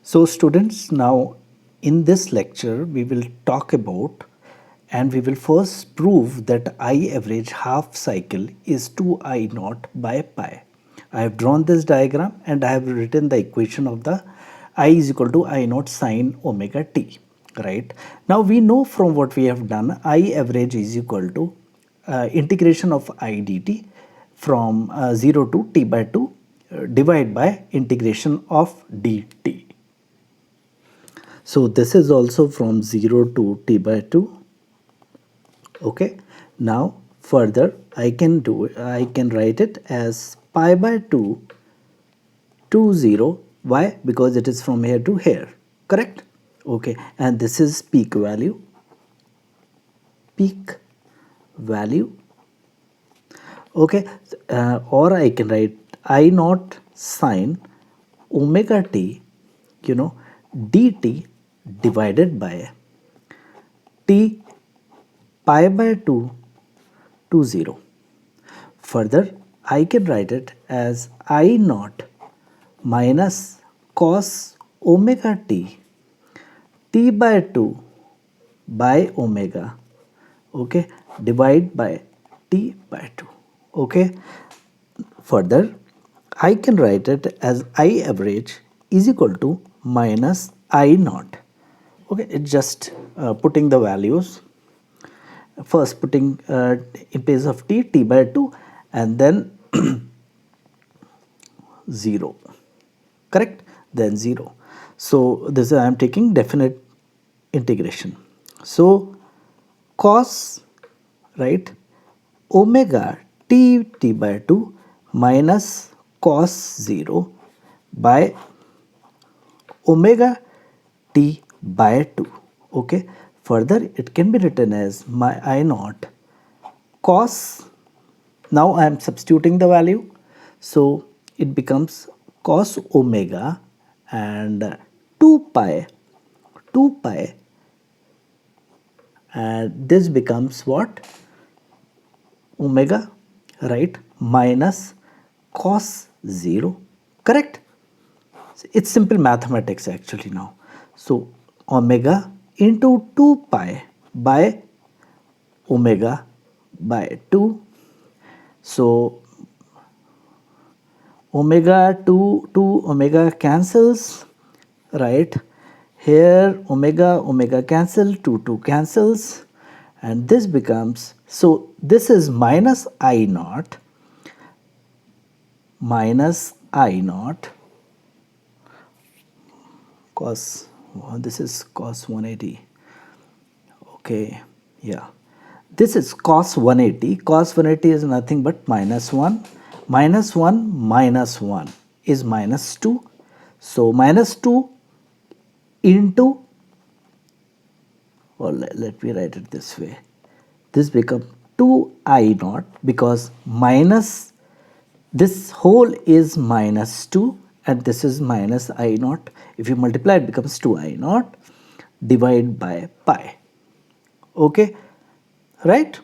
So students, now in this lecture we will talk about and we will first prove that I average half cycle is 2I naught by pi. I have drawn this diagram and I have written the equation of the I is equal to I naught sine omega t. Right. Now we know from what we have done, I average is equal to integration of I dt from 0 to t by 2 divide by integration of dt. So this is also from 0 to t by 2. Okay. Now further I can write it as pi by 2 to 0. Why? Because it is from here to here. Correct? Okay. And this is peak value. Peak value. Okay. Or I can write I naught sine omega t, dt divided by t pi by 2 to 0. Further, I can write it as I naught minus cos omega t by 2 by omega, okay, divide by t by 2, okay. Further, I can write it as I average is equal to minus I naught. Okay, it's just putting the values. First putting in place of t by 2 and then 0. Correct? Then 0. So this is I am taking definite integration. So cos, right, omega t by 2 minus cos 0 by omega t by 2. Okay. Further, it can be written as my I naught cos. Now I am substituting the value. So it becomes cos omega and 2 pi and this becomes what? Omega, right, minus cos 0. Correct? It's simple mathematics actually now. So omega into 2 pi by omega by 2. So omega 2 omega cancels, right? Here omega cancel, 2 cancels, and this becomes, so this is minus I naught cos, this is cos 180. Okay, yeah, this is cos 180. Cos 180 is nothing but minus 1. Minus 1 is minus 2. So minus 2 into, or let me write it this way. This becomes 2I naught because minus, this whole is minus 2 and this is minus I naught. If you multiply, it becomes 2I naught divided by pi. Okay, right?